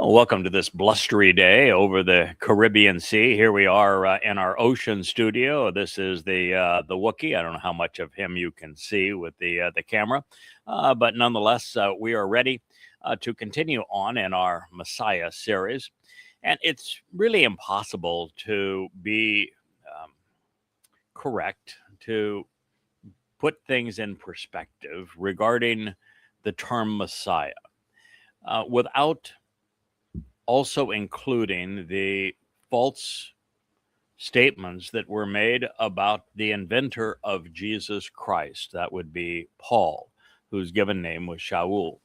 Well, welcome to this blustery day over the Caribbean Sea. Here we are in our ocean studio. This is the Wookiee. I don't know how much of him you can see with the camera, but nonetheless, we are ready to continue on in our Messiah series. And it's really impossible to be correct, to put things in perspective regarding the term Messiah without also including the false statements that were made about the inventor of Jesus Christ. That would be Paul, whose given name was Sha'uwl.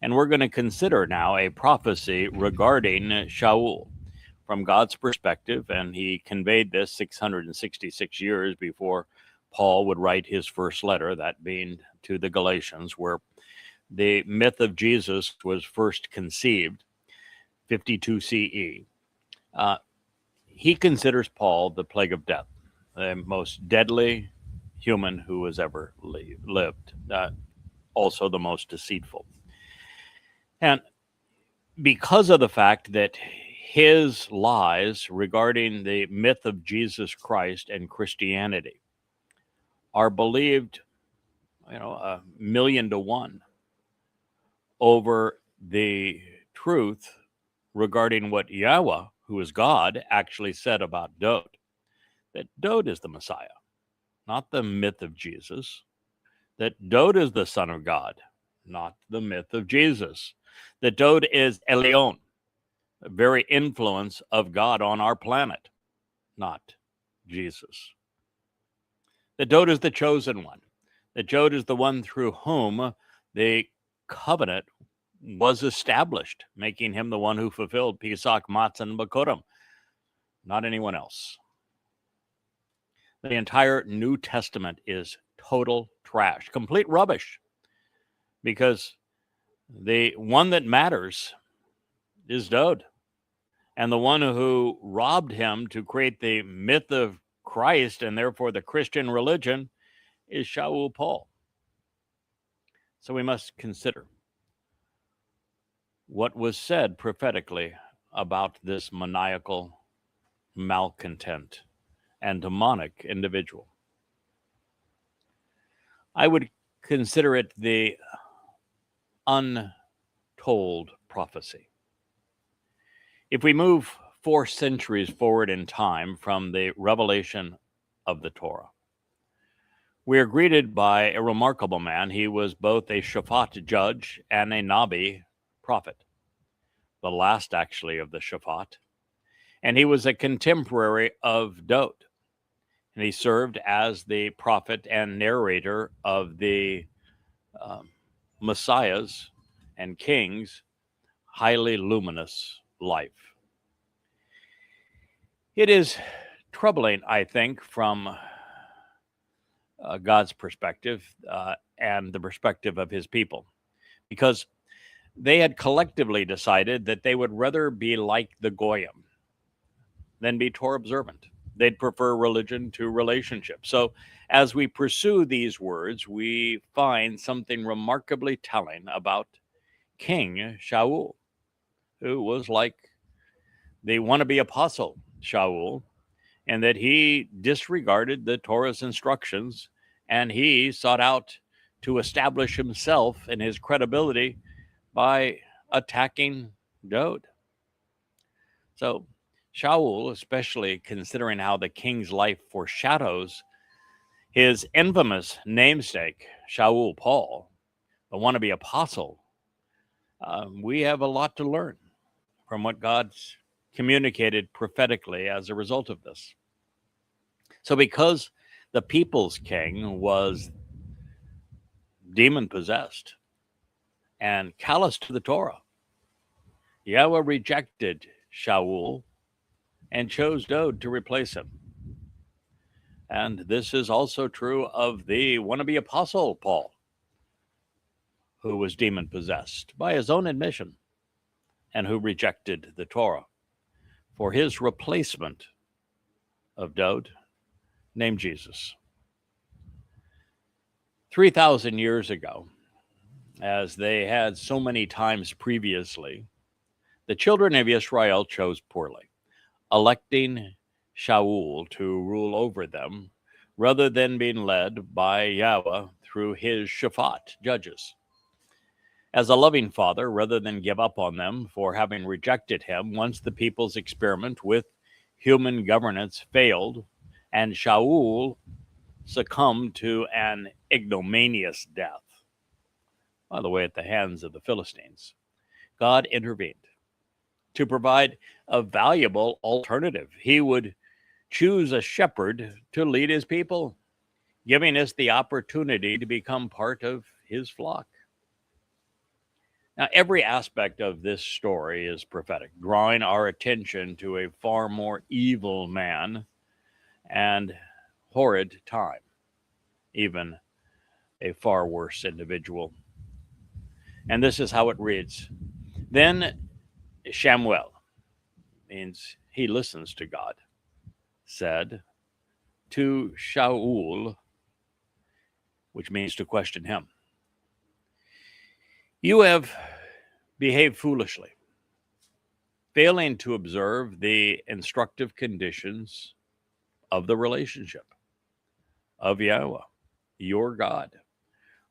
And we're going to consider now a prophecy regarding Sha'uwl from God's perspective, and he conveyed this 666 years before Paul would write his first letter, that being to the Galatians, where the myth of Jesus was first conceived. 52 CE. He considers Paul the plague of death, the most deadly human who has ever lived, also the most deceitful. And because of the fact that his lies regarding the myth of Jesus Christ and Christianity are believed, 1,000,000 to 1 over the truth regarding what Yahowah, who is God, actually said about Dowd, that Dowd is the Messiah, not the myth of Jesus, that Dowd is the Son of God, not the myth of Jesus, that Dowd is Eliyah, the very influence of God on our planet, not Jesus, that Dowd is the chosen one, that Dowd is the one through whom the covenant was established, making him the one who fulfilled Pesach, Matzah, and Bakurim, not anyone else. The entire New Testament is total trash, complete rubbish, because the one that matters is Dowd, and the one who robbed him to create the myth of Christ and therefore the Christian religion is Sha'uwl Paul. So we must consider what was said prophetically about this maniacal, malcontent, and demonic individual. I would consider it the untold prophecy. If we move 4 centuries forward in time from the revelation of the Torah, we are greeted by a remarkable man. He was both a Shaphat judge and a Nabi prophet, the last actually of the Shaphat, and he was a contemporary of Dowd, and he served as the prophet and narrator of the Messiah's and King's highly luminous life. It is troubling, I think, from God's perspective and the perspective of his people, because they had collectively decided that they would rather be like the Goyim than be Torah observant. They'd prefer religion to relationship. So as we pursue these words, we find something remarkably telling about King Sha'uwl, who was like the wannabe apostle Sha'uwl, and that he disregarded the Torah's instructions, and he sought out to establish himself and his credibility by attacking Dowd. So Sha'uwl, especially considering how the king's life foreshadows his infamous namesake, Sha'uwl Paul, the wannabe apostle, we have a lot to learn from what God's communicated prophetically as a result of this. So because the people's king was demon-possessed and callous to the Torah, Yahowah rejected Sha'uwl and chose Dowd to replace him. And this is also true of the wannabe apostle Paul, who was demon-possessed by his own admission and who rejected the Torah for his replacement of Dowd, named Jesus. 3,000 years ago, as they had so many times previously, The children of Israel chose poorly, electing Sha'uwl to rule over them rather than being led by Yahowah through his Shaphat, judges. As a loving father, rather than give up on them for having rejected him once the people's experiment with human governance failed and Sha'uwl succumbed to an ignominious death, by the way, at the hands of the Philistines, God intervened to provide a valuable alternative. He would choose a shepherd to lead his people, giving us the opportunity to become part of his flock. Now, every aspect of this story is prophetic, drawing our attention to a far more evil man and horrid time, even a far worse individual. And this is how it reads. Then Shamuw'el, means he listens to God, said to Sha'uwl, which means to question him, "You have behaved foolishly, failing to observe the instructive conditions of the relationship of Yahowah, your God,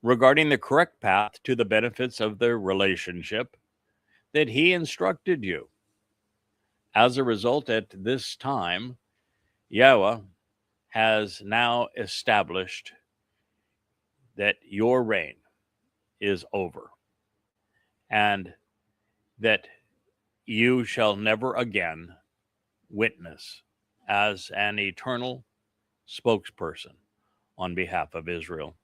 regarding the correct path to the benefits of the relationship that he instructed you. As a result, at this time, Yahowah has now established that your reign is over and that you shall never again witness as an eternal spokesperson on behalf of Israel."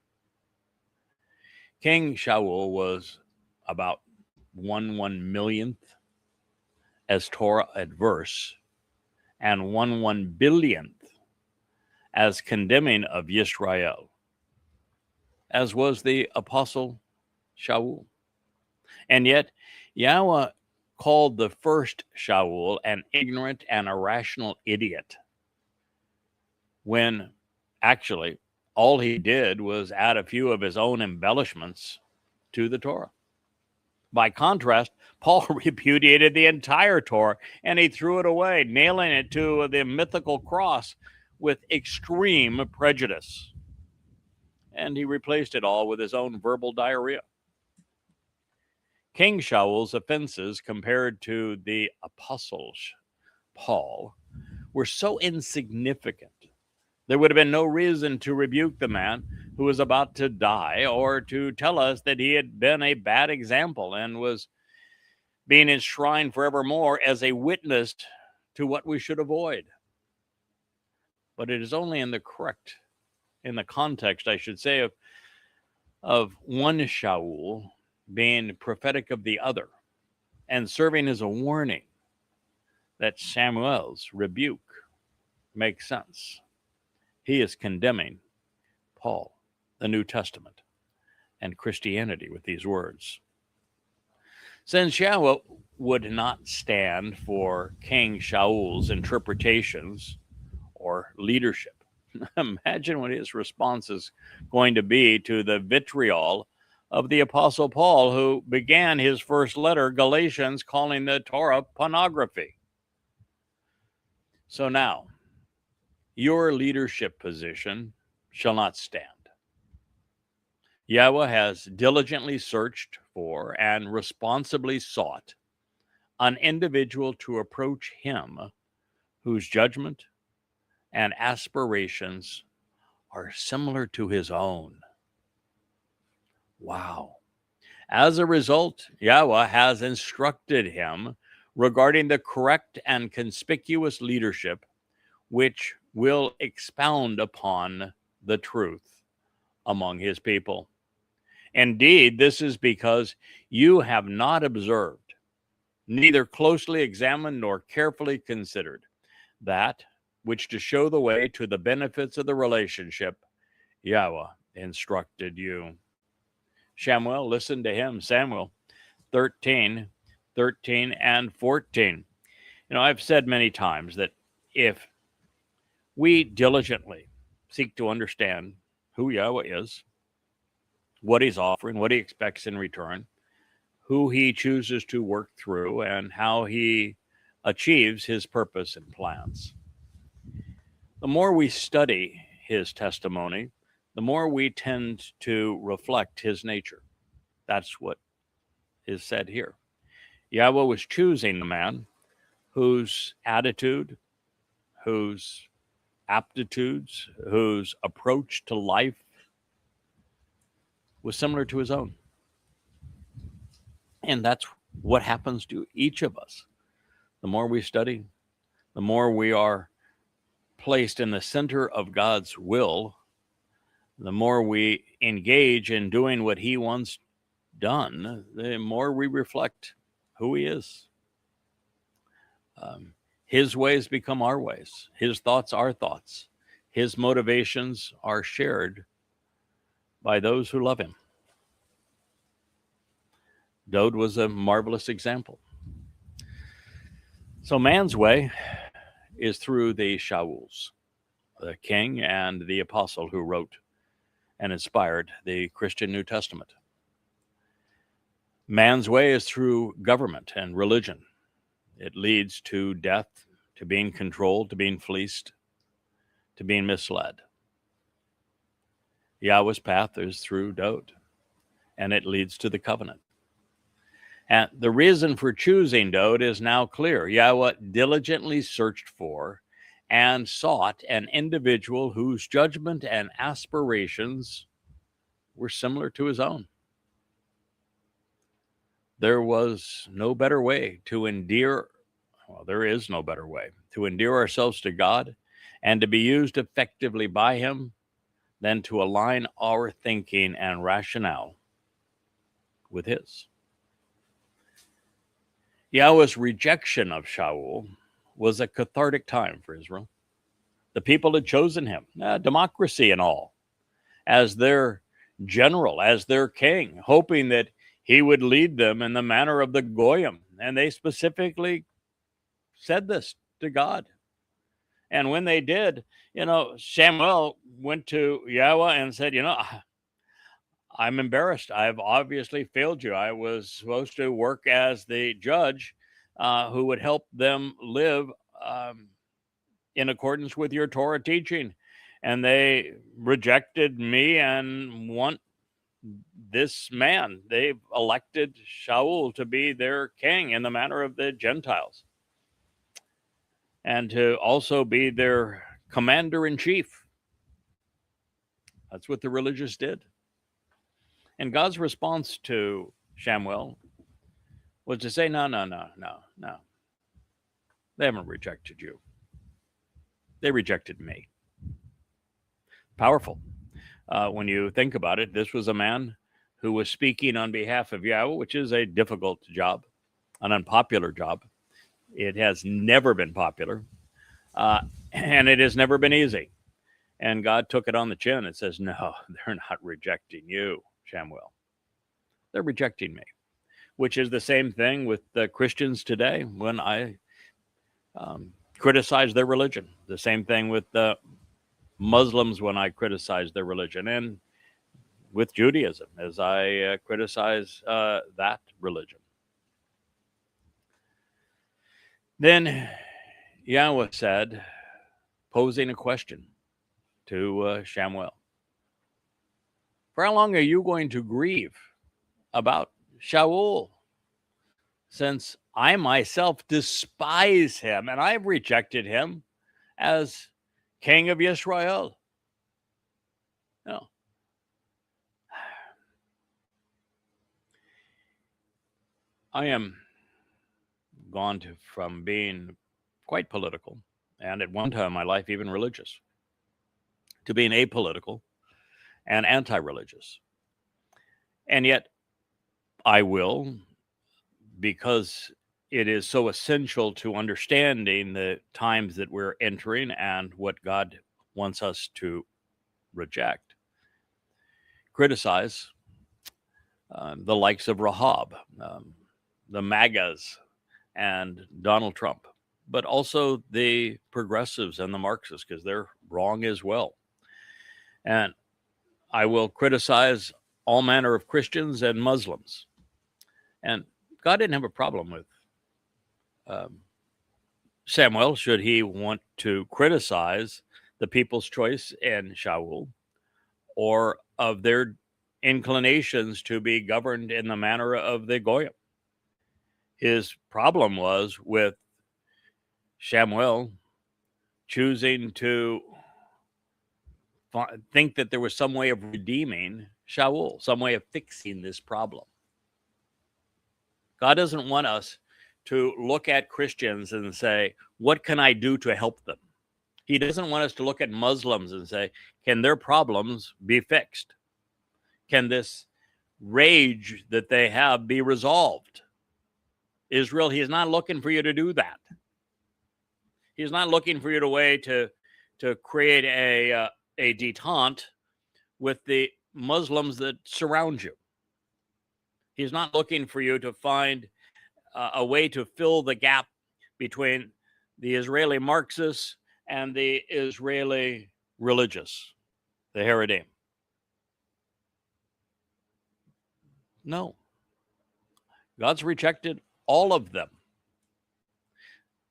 King Sha'uwl was about 1/1,000,000th as Torah adverse and 1/1,000,000,000th as condemning of Yisrael, as was the apostle Sha'uwl. And yet Yahowah called the first Sha'uwl an ignorant and irrational idiot, when actually all he did was add a few of his own embellishments to the Torah. By contrast, Paul repudiated the entire Torah and he threw it away, nailing it to the mythical cross with extreme prejudice. And he replaced it all with his own verbal diarrhea. King Sha'ul's offenses compared to the apostle Paul were so insignificant, there would have been no reason to rebuke the man who was about to die or to tell us that he had been a bad example and was being enshrined forevermore as a witness to what we should avoid. But it is only in the context, I should say, of one Sha'uwl being prophetic of the other and serving as a warning that Shamuw'el's rebuke makes sense. He is condemning Paul, the New Testament, and Christianity with these words. Since Yahowah would not stand for King Sha'ul's interpretations or leadership, imagine what his response is going to be to the vitriol of the Apostle Paul, who began his first letter, Galatians, calling the Torah pornography. So now, your leadership position shall not stand. Yahowah has diligently searched for and responsibly sought an individual to approach him whose judgment and aspirations are similar to his own. Wow. As a result, Yahowah has instructed him regarding the correct and conspicuous leadership which will expound upon the truth among his people. Indeed, this is because you have not observed, neither closely examined nor carefully considered that which to show the way to the benefits of the relationship Yahowah instructed you. Shamuw'el, listen to him. Samuel 13 and 14. I've said many times that if we diligently seek to understand who Yahowah is, what he's offering, what he expects in return, who he chooses to work through, and how he achieves his purpose and plans. The more we study his testimony, the more we tend to reflect his nature. That's what is said here. Yahweh was choosing the man whose attitude, whose aptitudes, whose approach to life was similar to his own. And that's what happens to each of us. The more we study, the more we are placed in the center of God's will, the more we engage in doing what he wants done, the more we reflect who he is. His ways become our ways. His thoughts, our thoughts. His motivations are shared by those who love him. Dowd was a marvelous example. So man's way is through the Sha'uls, the king and the apostle who wrote and inspired the Christian New Testament. Man's way is through government and religion. It leads to death, to being controlled, to being fleeced, to being misled. Yahweh's path is through Dowd, and it leads to the covenant. And the reason for choosing Dowd is now clear. Yahweh diligently searched for and sought an individual whose judgment and aspirations were similar to his own. There was no better way to endear, well, there is no better way to endear ourselves to God and to be used effectively by him than to align our thinking and rationale with his. Yahweh's rejection of Sha'uwl was a cathartic time for Israel. The people had chosen him, democracy and all, as their general, as their king, hoping that he would lead them in the manner of the Goyim. And they specifically said this to God. And when they did, Shamuw'el went to Yahweh and said, I'm embarrassed. I've obviously failed you. I was supposed to work as the judge who would help them live in accordance with your Torah teaching. And they rejected me and want this man. They've elected Sha'uwl to be their king in the manner of the Gentiles, and to also be their commander-in-chief. That's what the religious did. And God's response to Shamuw'el was to say, no. They haven't rejected you. They rejected me. Powerful. When you think about it, this was a man who was speaking on behalf of Yahweh, which is a difficult job, an unpopular job. It has never been popular, and it has never been easy. And God took it on the chin and says, no, they're not rejecting you, Shamuw'el. They're rejecting me, which is the same thing with the Christians today when I criticize their religion. The same thing with the Muslims when I criticize their religion, and with Judaism as I criticize that religion. Then Yahweh said, posing a question to Shamuw'el, for how long are you going to grieve about Sha'uwl, since I myself despise him and I've rejected him as king of Yisrael? No. I am gone from being quite political, and at one time in my life even religious, to being apolitical and anti-religious. And yet I will, because it is so essential to understanding the times that we're entering and what God wants us to reject, criticize the likes of Rahab, the MAGAs, and Donald Trump, but also the progressives and the Marxists, because they're wrong as well. And I will criticize all manner of Christians and Muslims. And God didn't have a problem with Shamuw'el should he want to criticize the people's choice in Sha'uwl or of their inclinations to be governed in the manner of the Goyim. His problem was with Shamuw'el choosing to think that there was some way of redeeming Sha'uwl, some way of fixing this problem. God doesn't want us to look at Christians and say, what can I do to help them? He doesn't want us to look at Muslims and say, can their problems be fixed? Can this rage that they have be resolved? Israel, he's not looking for you to do that. He's not looking for you to create a detente with the Muslims that surround you. He's not looking for you to find a way to fill the gap between the Israeli Marxists and the Israeli religious, the Haredim. No. God's rejected all of them.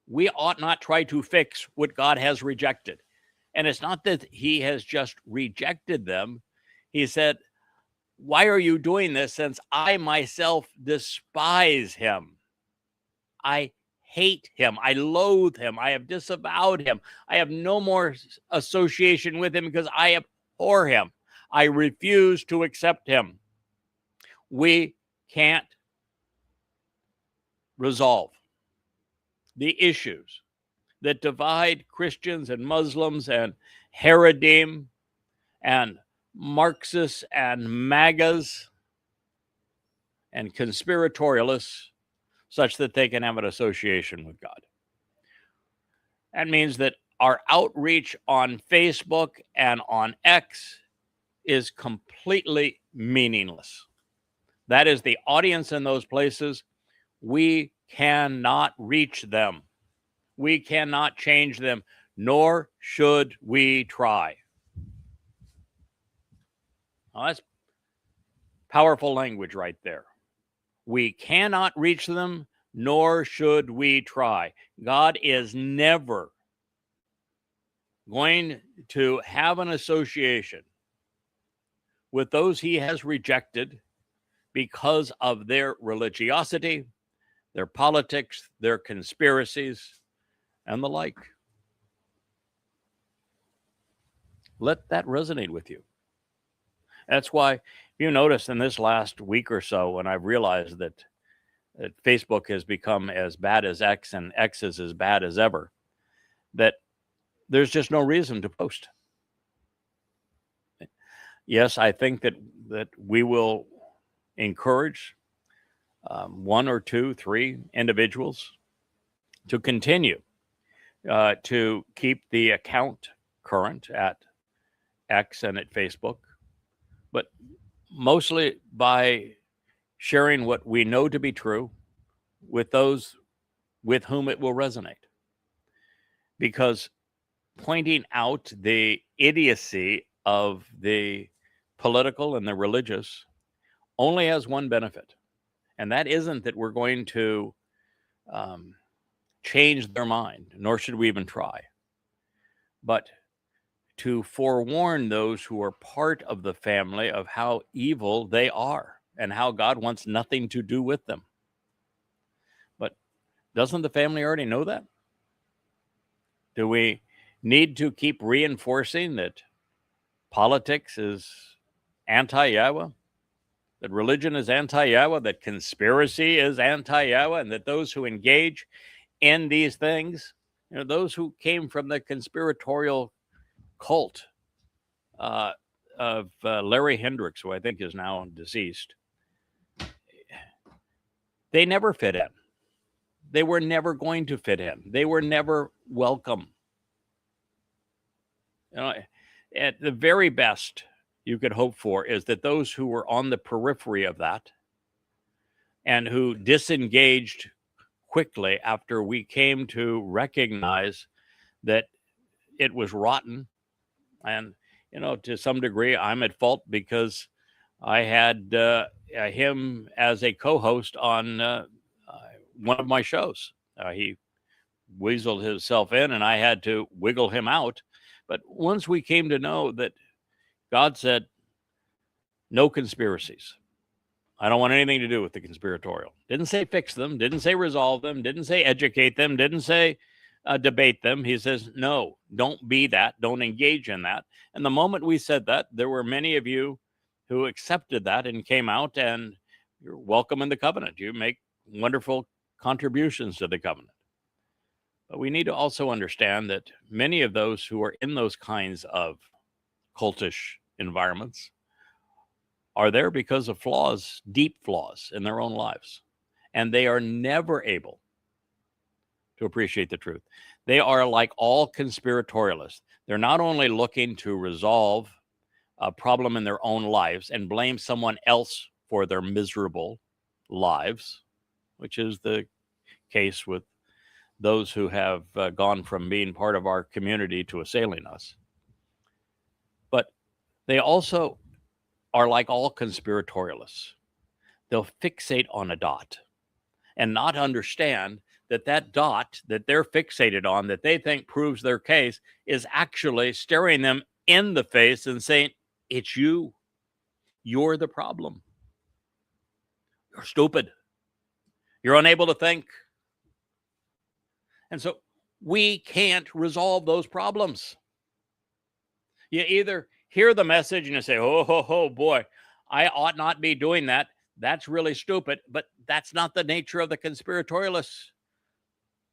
We ought not try to fix what God has rejected. And it's not that he has just rejected them. He said, why are you doing this since I myself despise him? I hate him. I loathe him. I have disavowed him. I have no more association with him because I abhor him. I refuse to accept him. We can't resolve the issues that divide Christians and Muslims and Haredim and Marxists and MAGAs and conspiratorialists such that they can have an association with God. That means that our outreach on Facebook and on X is completely meaningless. That is the audience in those places. We cannot reach them. We cannot change them, nor should we try. Now, that's powerful language right there. We cannot reach them, nor should we try. God is never going to have an association with those he has rejected because of their religiosity, their politics, their conspiracies, and the like. Let that resonate with you. That's why you notice in this last week or so, when I've realized that Facebook has become as bad as X and X is as bad as ever, that there's just no reason to post. Yes, I think that we will encourage 1 or 2, 3 individuals to continue to keep the account current at X and at Facebook, but mostly by sharing what we know to be true with those with whom it will resonate. Because pointing out the idiocy of the political and the religious only has one benefit, and that isn't that we're going to change their mind, nor should we even try, but to forewarn those who are part of the family of how evil they are and how God wants nothing to do with them. But doesn't the family already know that? Do we need to keep reinforcing that politics is anti-Yahowah, that religion is anti-Yahowah, that conspiracy is anti-Yahowah, and that those who engage in these things, those who came from the conspiratorial cult of Larry Hendricks, who I think is now deceased, they never fit in. They were never going to fit in. They were never welcome. At the very best you could hope for is that those who were on the periphery of that and who disengaged quickly after we came to recognize that it was rotten. And, to some degree, I'm at fault because I had him as a co-host on one of my shows. He weaseled himself in, and I had to wiggle him out. But once we came to know that God said, no conspiracies. I don't want anything to do with the conspiratorial. Didn't say fix them, didn't say resolve them, didn't say educate them, didn't say debate them. He says, no, don't be that. Don't engage in that. And the moment we said that, there were many of you who accepted that and came out, and you're welcome in the covenant. You make wonderful contributions to the covenant. But we need to also understand that many of those who are in those kinds of cultish environments are there because of flaws, deep flaws in their own lives. And they are never able to appreciate the truth. They are like all conspiratorialists. They're not only looking to resolve a problem in their own lives and blame someone else for their miserable lives, which is the case with those who have gone from being part of our community to assailing us. But they also are like all conspiratorialists. They'll fixate on a dot and not understand that that dot that they're fixated on, that they think proves their case, is actually staring them in the face and saying, it's you. You're the problem. You're stupid. You're unable to think. And so we can't resolve those problems. You either hear the message and you say, oh boy, I ought not be doing that. That's really stupid. But that's not the nature of the conspiratorialists.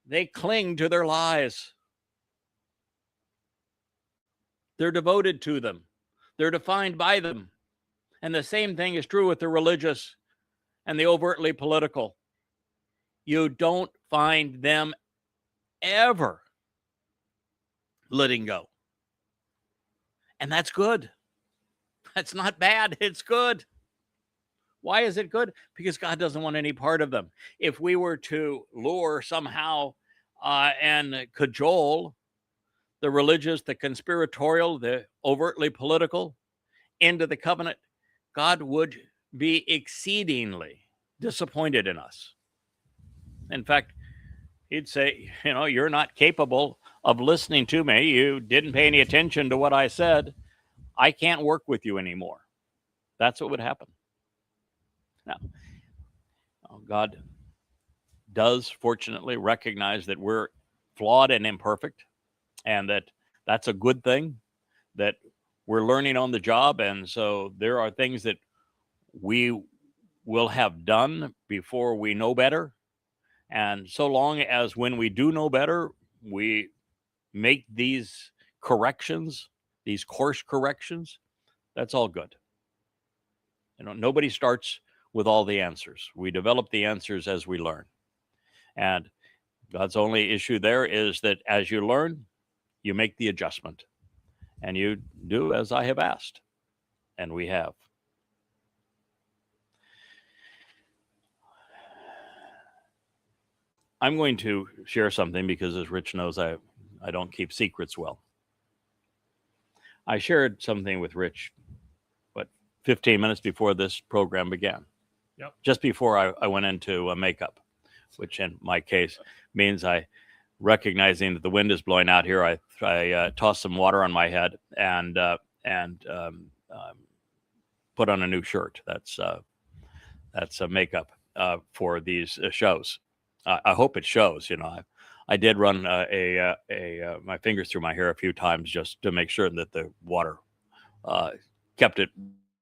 They cling to their lies. They're devoted to them. They're defined by them. And the same thing is true with the religious and the overtly political. You don't find them ever letting go. And that's good. That's not bad. It's good. Why is it good? Because God doesn't want any part of them. If we were to lure somehow and cajole the religious, the conspiratorial, the overtly political into the covenant, God would be exceedingly disappointed in us. In fact, he'd say, you're not capable of listening to me. You didn't pay any attention to what I said. I can't work with you anymore. That's what would happen. Now, God does fortunately recognize that we're flawed and imperfect, and that's a good thing, that we're learning on the job. And so there are things that we will have done before we know better. And so long as when we do know better, we make these corrections, these course corrections, that's all good. Nobody starts with all the answers. We develop the answers as we learn. And God's only issue there is that as you learn, you make the adjustment and you do as I have asked. And we have. I'm going to share something because, as Rich knows, I don't keep secrets well. I shared something with Rich, 15 minutes before this program began. Yep. Just before I went into makeup, which in my case means recognizing that the wind is blowing out here, I tossed some water on my head and put on a new shirt. That's a makeup for these shows. I hope it shows. I did run my fingers through my hair a few times just to make sure that the water kept it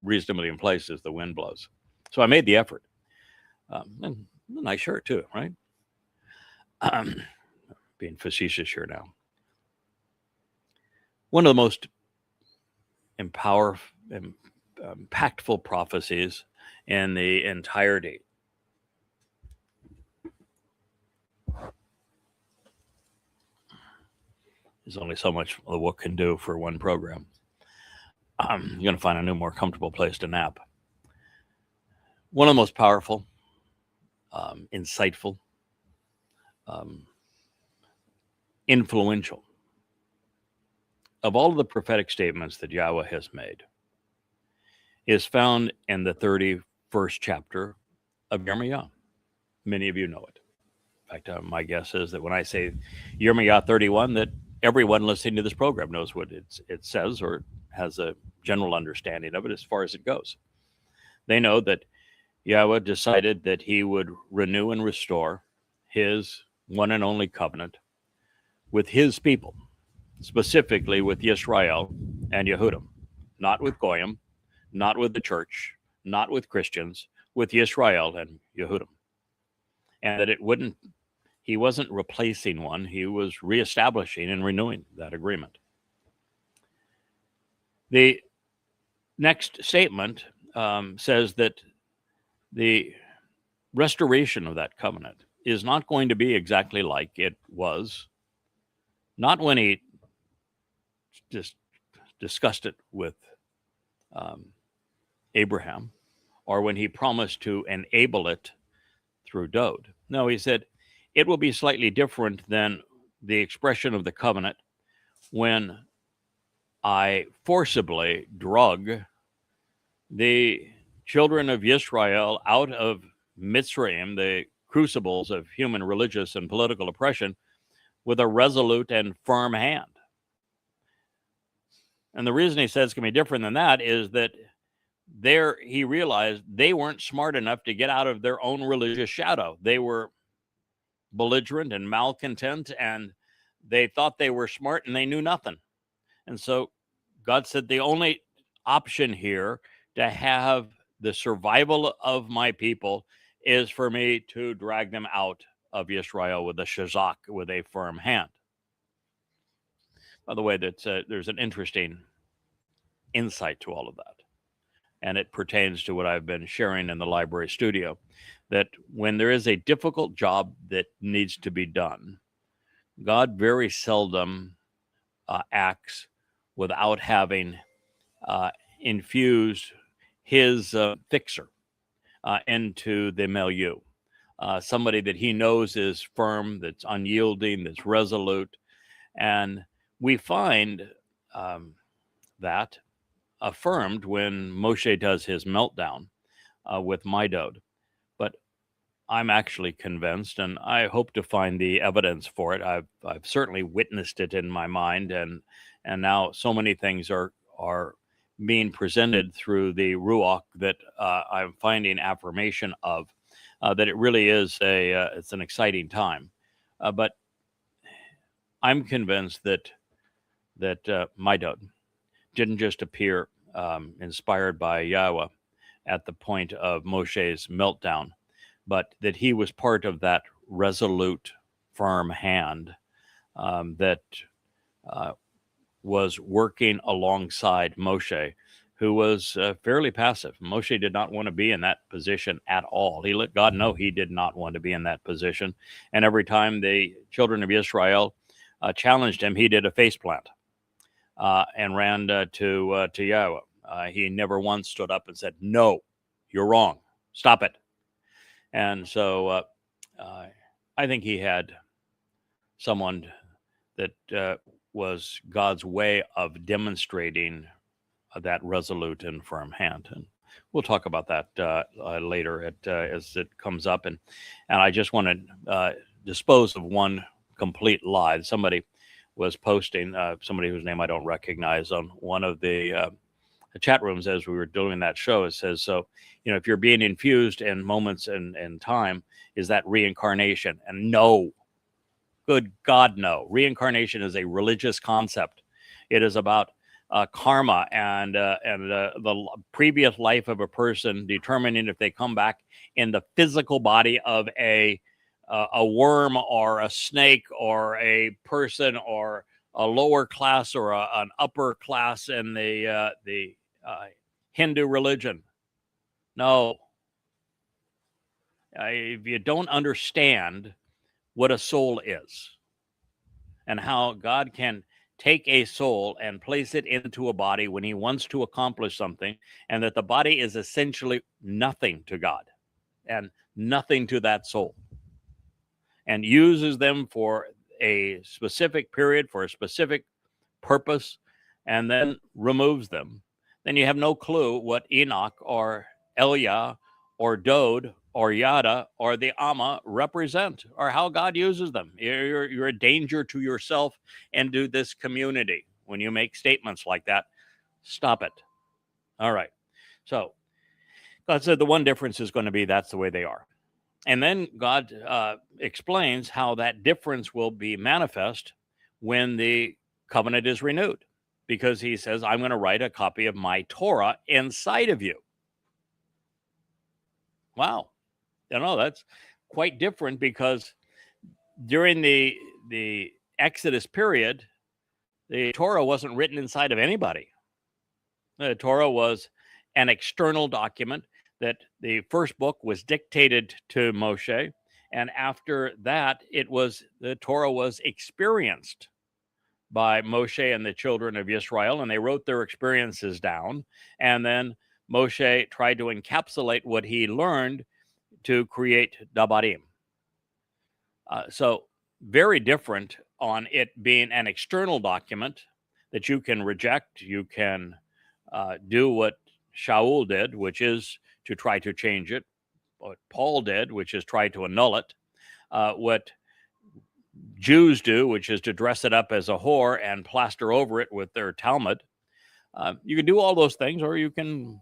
reasonably in place as the wind blows. So I made the effort. And a nice shirt too, right? Being facetious here now. One of the most impactful prophecies in the entirety is only so much the book can do for one program. I'm going to find a new, more comfortable place to nap. One of the most powerful, insightful, influential of all of the prophetic statements that Yahweh has made is found in the 31st chapter of Yirma'yah. Many of you know it. In fact, my guess is that when I say Yirma'yah 31, that everyone listening to this program knows what it says or has a general understanding of it as far as it goes. They know that Yahweh decided that he would renew and restore his one and only covenant with his people, specifically with Yisrael and Yehudim, not with Goyim, not with the church, not with Christians, with Yisrael and Yehudim. And that he wasn't replacing one, he was reestablishing and renewing that agreement. The next statement says that the restoration of that covenant is not going to be exactly like it was, not when he just discussed it with Abraham, or when he promised to enable it through Dowd. No, he said it will be slightly different than the expression of the covenant when I forcibly drug the children of Yisrael out of Mitzrayim, the crucibles of human religious and political oppression, with a resolute and firm hand. And the reason he says it's going to be different than that is that there he realized they weren't smart enough to get out of their own religious shadow. They were belligerent and malcontent, and they thought they were smart and they knew nothing. And so God said the only option here to have the survival of my people is for me to drag them out of Israel with a shazak, with a firm hand. By the way, there's an interesting insight to all of that. And it pertains to what I've been sharing in the library studio, that when there is a difficult job that needs to be done, God very seldom acts without having infused his fixer into the milieu. Somebody that he knows is firm, that's unyielding, that's resolute. And we find that affirmed when Moshe does his meltdown with Dowd. But I'm actually convinced, and I hope to find the evidence for it. I've certainly witnessed it in my mind, and now so many things are being presented through the Ruach that I'm finding affirmation of, that it really is it's an exciting time. But I'm convinced that Dowd didn't just appear inspired by Yahweh at the point of Moshe's meltdown, but that he was part of that resolute, firm hand that was working alongside Moshe, who was fairly passive. Moshe did not want to be in that position at all. He let God know he did not want to be in that position. And every time the children of Israel challenged him, he did a faceplant and ran to Yahweh. He never once stood up and said, "No, you're wrong. Stop it." And so I think he had someone that was God's way of demonstrating that resolute and firm hand. And we'll talk about that later as it comes up. And I just want to dispose of one complete lie. Somebody was posting, somebody whose name I don't recognize, on one of the chat rooms as we were doing that show. It says, so, if you're being infused in moments and time, is that reincarnation? And no, good God, no. Reincarnation is a religious concept. It is about karma and the previous life of a person determining if they come back in the physical body of a worm or a snake or a person or a lower class or an upper class in the Hindu religion. No. If you don't understand what a soul is and how God can take a soul and place it into a body when he wants to accomplish something, and that the body is essentially nothing to God and nothing to that soul, and uses them for a specific period, for a specific purpose, and then removes them, then you have no clue what Enoch or Eliyah or Dowd or Yada or the Amma represent, or how God uses them. You're a danger to yourself and to this community when you make statements like that. Stop it. All right. So God said the one difference is going to be that's the way they are. And then God explains how that difference will be manifest when the covenant is renewed, because he says, I'm going to write a copy of my Torah inside of you. Wow. That's quite different, because during the Exodus period, the Torah wasn't written inside of anybody. The Torah was an external document that the first book was dictated to Moshe, and after that, the Torah was experienced by Moshe and the children of Yisrael, and they wrote their experiences down, and then Moshe tried to encapsulate what he learned to create Verbatim. So very different on it being an external document that you can reject. You can do what Sha'uwl did, which is to try to change it. What Paul did, which is try to annul it. What Jews do, which is to dress it up as a whore and plaster over it with their Talmud. You can do all those things, or you can,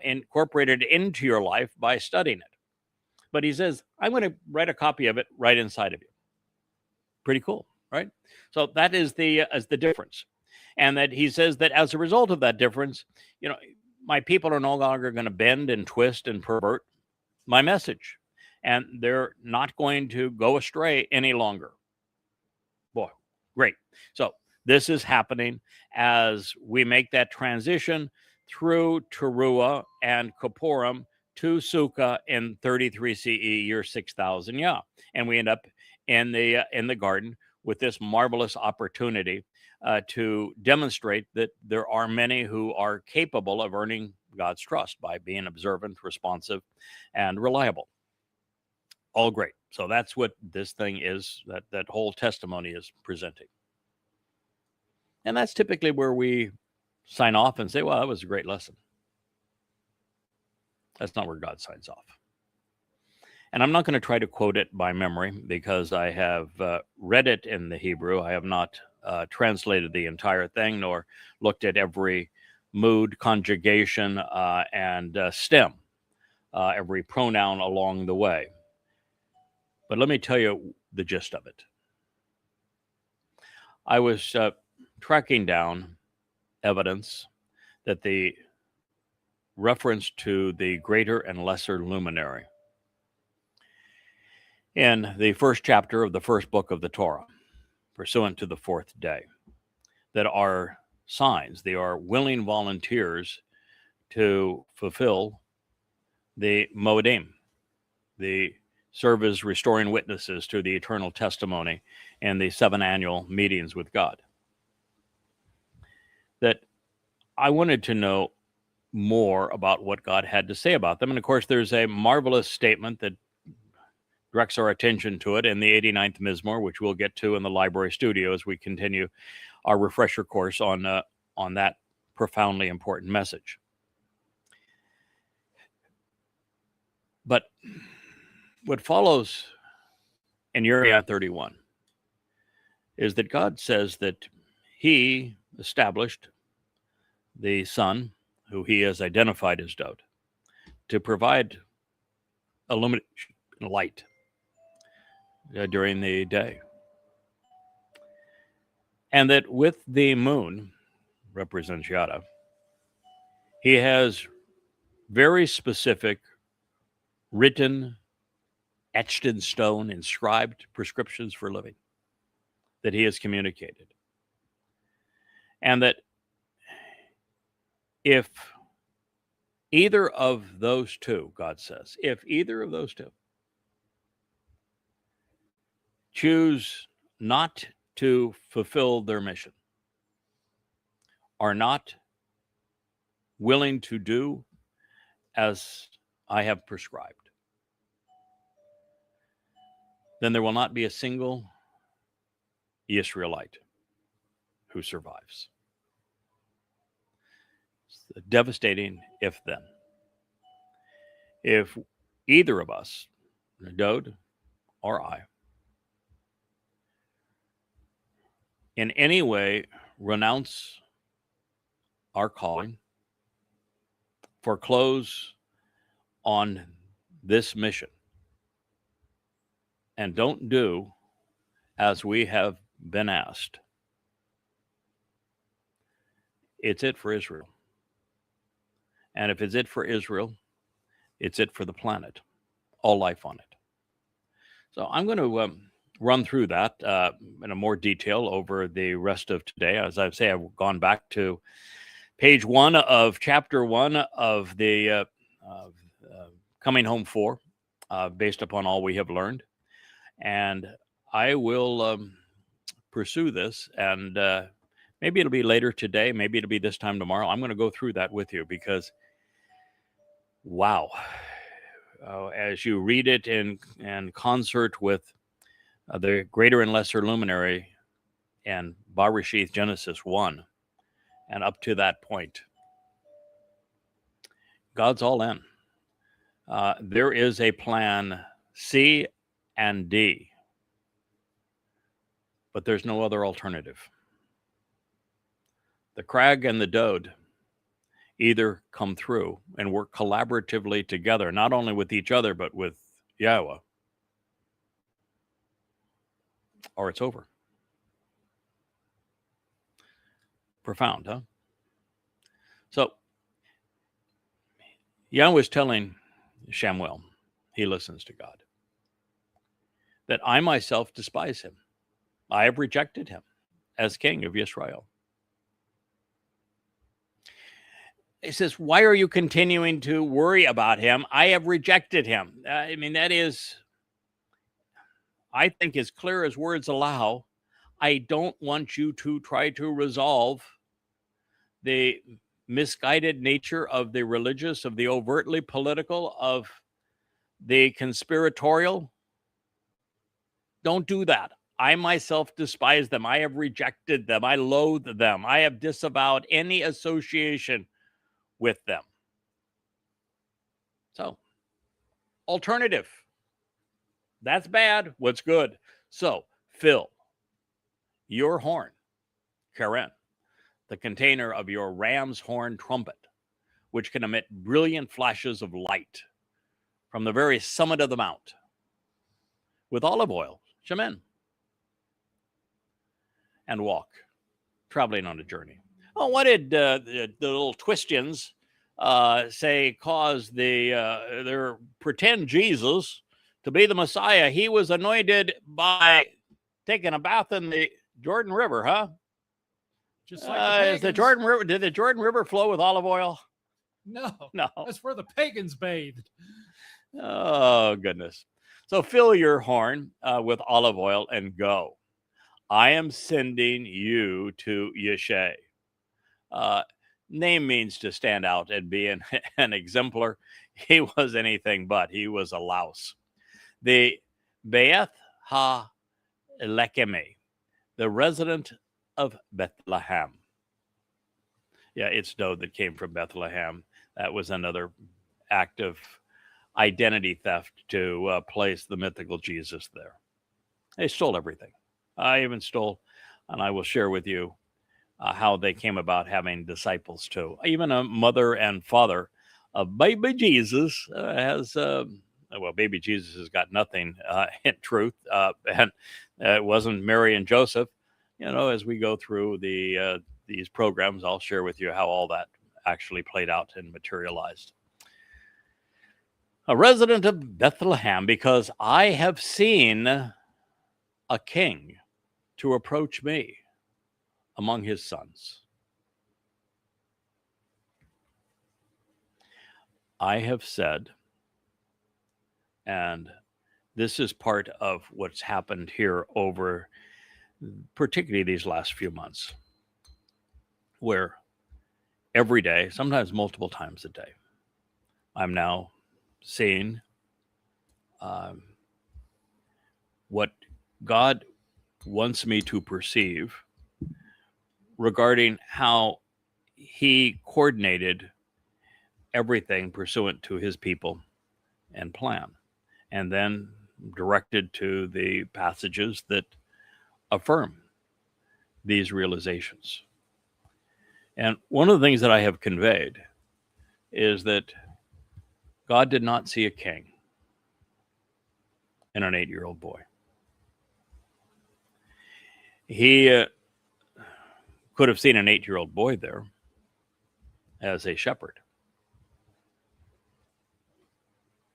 incorporate it into your life by studying it. But he says, I'm going to write a copy of it right inside of you. Pretty cool, right? So that is the difference. And that he says that as a result of that difference, my people are no longer going to bend and twist and pervert my message. And they're not going to go astray any longer. Boy, great. So this is happening as we make that transition through Towrah and Kippurim to Sukkah in 33 CE, year 6000 Yah. And we end up in the garden with this marvelous opportunity to demonstrate that there are many who are capable of earning God's trust by being observant, responsive, and reliable. All great. So that's what this thing is, that whole testimony is presenting. And that's typically where we sign off and say, well, that was a great lesson. That's not where God signs off. And I'm not going to try to quote it by memory, because I have read it in the Hebrew. I have not translated the entire thing, nor looked at every mood, conjugation, and stem, every pronoun along the way. But let me tell you the gist of it. I was tracking down evidence that the reference to the greater and lesser luminary in the first chapter of the first book of the Torah, pursuant to the fourth day, that are signs, they are willing volunteers to fulfill the moedim, the serve as restoring witnesses to the eternal testimony and the 7 annual meetings with God. That I wanted to know more about what God had to say about them. And of course, there's a marvelous statement that directs our attention to it in the 89th Mizmor, which we'll get to in the library studio as we continue our refresher course on that profoundly important message. But what follows in Yirma'yah 31 is that God says that he established the Son, who he has identified as Dowd, to provide illumination, light during the day. And that with the moon, represents Yada, he has very specific written, etched in stone, inscribed prescriptions for living that he has communicated. And that if either of those two, God says, if either of those two choose not to fulfill their mission, are not willing to do as I have prescribed, then there will not be a single Yisra'elite who survives. It's a devastating if then. If either of us, Dowd or I, in any way renounce our calling, foreclose on this mission, and don't do as we have been asked, it's it for Israel. And if it's it for Israel, it's it for the planet, all life on it. So I'm going to run through that in a more detail over the rest of today. As I say, I've gone back to page 1 of chapter 1 of the Coming Home 4, based upon all we have learned. And I will pursue this, and maybe it'll be later today, maybe it'll be this time tomorrow. I'm going to go through that with you because, wow, as you read it in concert with the greater and lesser luminary and Bereshith Genesis 1, and up to that point, God's all in. There is a plan C and D, but there's no other alternative. The Crag and the Dowd either come through and work collaboratively together, not only with each other, but with Yahowah, or it's over. Profound, huh? So Yahweh is telling Shamuw'el, he listens to God, that I myself despise him. I have rejected him as king of Yisrael. He says, why are you continuing to worry about him? I have rejected him. I mean, that is, I think, as clear as words allow. I don't want you to try to resolve the misguided nature of the religious, of the overtly political, of the conspiratorial. Don't do that. I myself despise them. I have rejected them. I loathe them. I have disavowed any association with them. So, alternative. That's bad. What's good? So, fill your horn, Karen, the container of your ram's horn trumpet, which can emit brilliant flashes of light from the very summit of the mount, with olive oil, shemen, and walk, traveling on a journey. Oh, what did the little Twistians say caused their pretend Jesus to be the Messiah? He was anointed by taking a bath in the Jordan River, huh? Just like the Jordan River. Did the Jordan River flow with olive oil? No. No. That's where the pagans bathed. Oh, goodness. So fill your horn with olive oil and go. I am sending you to Yeshe. Name means to stand out and be an exemplar. He was anything but. He was a louse. The Beth Ha-Lekemi, the resident of Bethlehem. Yeah, it's Dowd that came from Bethlehem. That was another act of identity theft to place the mythical Jesus there. They stole everything. I even stole, and I will share with you how they came about having disciples too. Even a mother and father of baby Jesus has, well, baby Jesus has got nothing in truth. And it wasn't Mary and Joseph. You know, as we go through these programs, I'll share with you how all that actually played out and materialized. A resident of Bethlehem, because I have seen a king to approach me among his sons. I have said, and this is part of what's happened here over particularly these last few months, where every day, sometimes multiple times a day, I'm now seeing what God wants me to perceive regarding how he coordinated everything pursuant to his people and plan, and then directed to the passages that affirm these realizations. And one of the things that I have conveyed is that God did not see a king in an 8-year-old boy. He could have seen an 8-year-old boy there as a shepherd,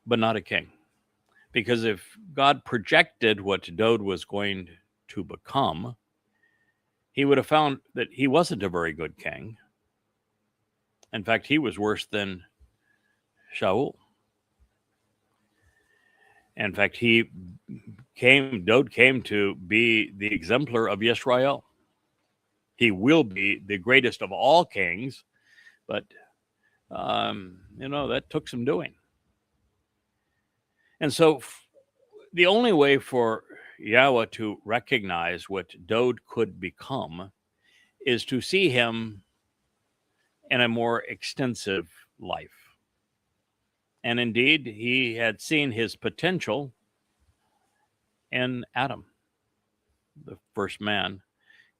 but not a king. Because if God projected what Dowd was going to become, he would have found that he wasn't a very good king. In fact, he was worse than Sha'uwl. In fact, Dowd came to be the exemplar of Yisra'el. He will be the greatest of all kings, but that took some doing. And so the only way for Yahowah to recognize what Dowd could become is to see him in a more extensive life. And indeed, he had seen his potential in Adam, the first man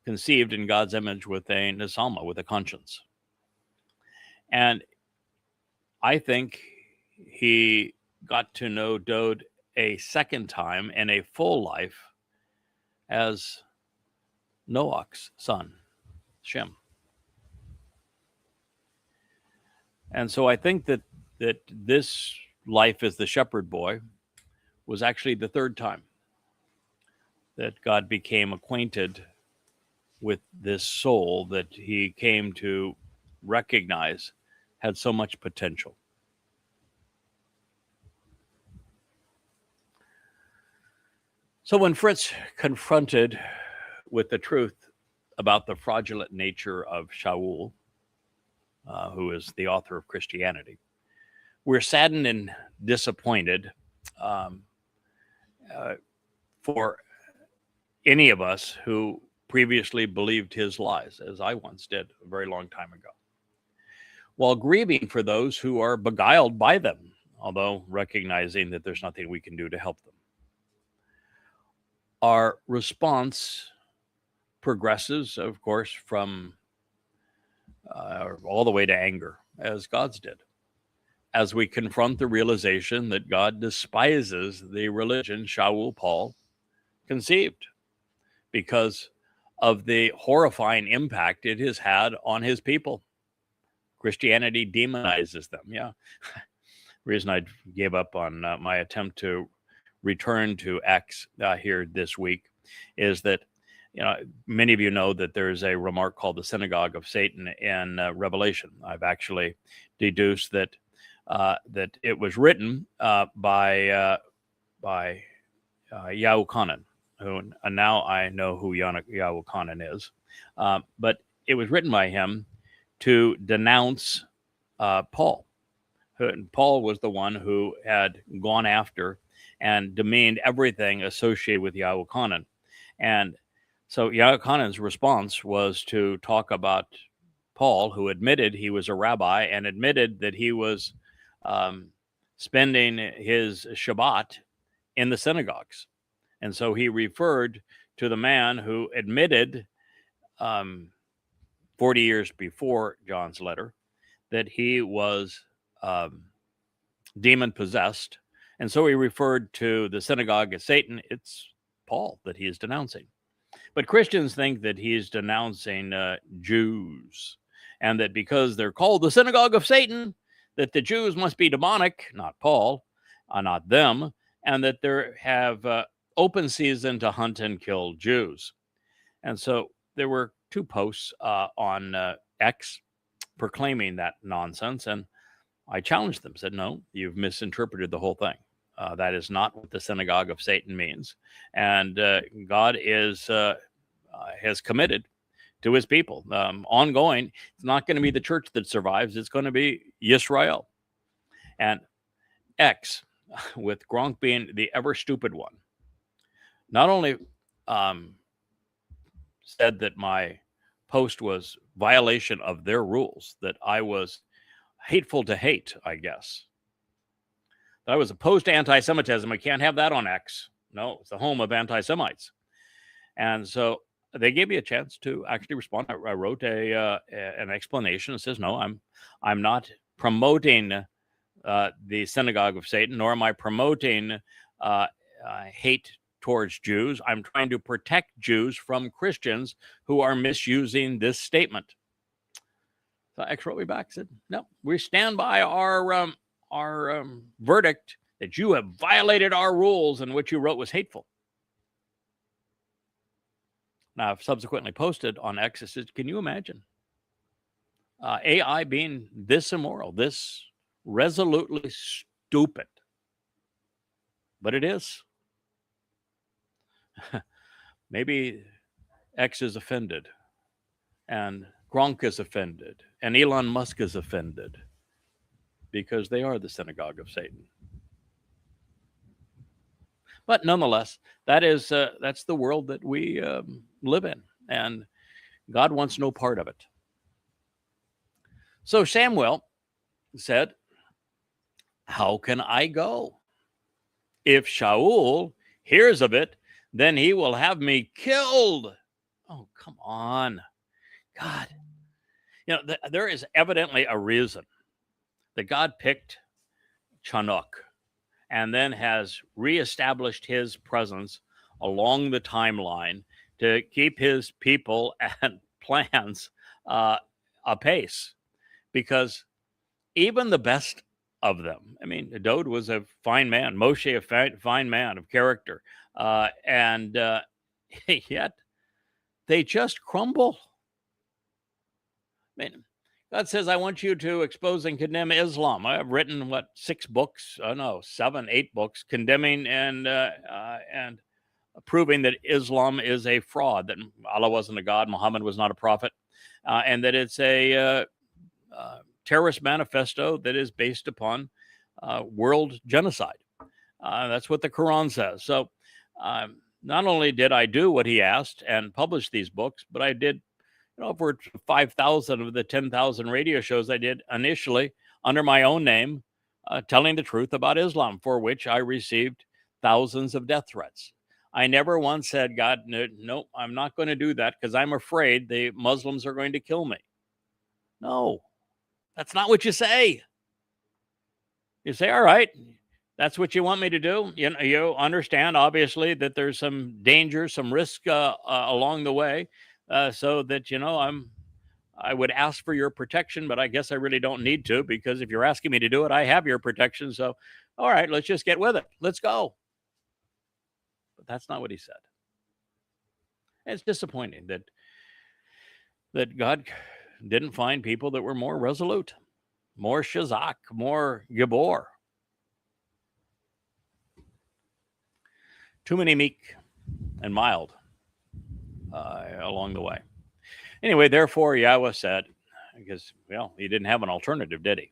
conceived in God's image with a nesalma, with a conscience. And I think he got to know Dowd a second time in a full life as Noach's son, Shem. And so I think that this life as the shepherd boy was actually the third time that God became acquainted with this soul that he came to recognize had so much potential. So when Fritz confronted with the truth about the fraudulent nature of Sha'uwl, who is the author of Christianity, we're saddened and disappointed for any of us who previously believed his lies, as I once did a very long time ago, while grieving for those who are beguiled by them, although recognizing that there's nothing we can do to help them. Our response progresses, of course, from all the way to anger, as God's did, as we confront the realization that God despises the religion Sha'uwl Paul conceived because of the horrifying impact it has had on his people. Christianity demonizes them. Yeah. The reason I gave up on my attempt to return to X here this week is that, many of you know that there's a remark called the synagogue of Satan in Revelation. I've actually deduced that it was written by Yahuwah, who now I know who Yahuwah is, but it was written by him to denounce Paul. Paul was the one who had gone after and demeaned everything associated with Yahuwah. And so Yahuwah's response was to talk about Paul, who admitted he was a rabbi and admitted that he was spending his Shabbat in the synagogues. And so he referred to the man who admitted 40 years before John's letter that he was demon possessed. And so he referred to the synagogue as Satan. It's Paul that he is denouncing. But Christians think that he is denouncing Jews, and that because they're called the synagogue of Satan, that the Jews must be demonic, not Paul, not them, and that they have open season to hunt and kill Jews. And so there were 2 posts on X proclaiming that nonsense, and I challenged them, said, no, you've misinterpreted the whole thing. That is not what the synagogue of Satan means. And God has committed to his people. Ongoing, it's not going to be the church that survives. It's going to be Yisrael. And X, with Gronk being the ever stupid one, not only said that my post was violation of their rules, that I was hateful to hate, I guess. That I was opposed to anti-Semitism. I can't have that on X. No, it's the home of anti-Semites. And so they gave me a chance to actually respond. I wrote an explanation that says, no, I'm not promoting the synagogue of Satan, nor am I promoting hate towards Jews. I'm trying to protect Jews from Christians who are misusing this statement. So X wrote me back and said, no, we stand by our verdict that you have violated our rules and what you wrote was hateful. Now, I've subsequently posted on X, it says, can you imagine AI being this immoral, this resolutely stupid? But it is. Maybe X is offended, and Gronk is offended, and Elon Musk is offended, because they are the synagogue of Satan. But nonetheless, that's the world that we live in, and God wants no part of it. So Shamuw'el said, how can I go? If Sha'uwl hears of it, then he will have me killed. Oh, come on. God. You know, there is evidently a reason that God picked Chanok and then has reestablished his presence along the timeline to keep his people and plans apace. Because even the best of them, I mean, Dowd was a fine man, Moshe a fine man of character, and yet they just crumble. I mean, God says, I want you to expose and condemn Islam. I've written, 6 books? Oh, no, 7, 8 books condemning and proving that Islam is a fraud, that Allah wasn't a god, Muhammad was not a prophet, and that it's a terrorist manifesto that is based upon world genocide. That's what the Quran says. So not only did I do what he asked and publish these books, but I did over 5,000 of the 10,000 radio shows I did initially under my own name, telling the truth about Islam, for which I received thousands of death threats. I never once said, God, no, I'm not going to do that because I'm afraid the Muslims are going to kill me. No, that's not what you say. You say, all right, that's what you want me to do. You understand, obviously, that there's some danger, some risk along the way. So that, I would ask for your protection, but I guess I really don't need to, because if you're asking me to do it, I have your protection. So, all right, let's just get with it. Let's go. But that's not what he said. And it's disappointing that God didn't find people that were more resolute, more shazak, more gibor. Too many meek and mild along the way. Anyway, therefore, Yahowah said, because, he didn't have an alternative, did he?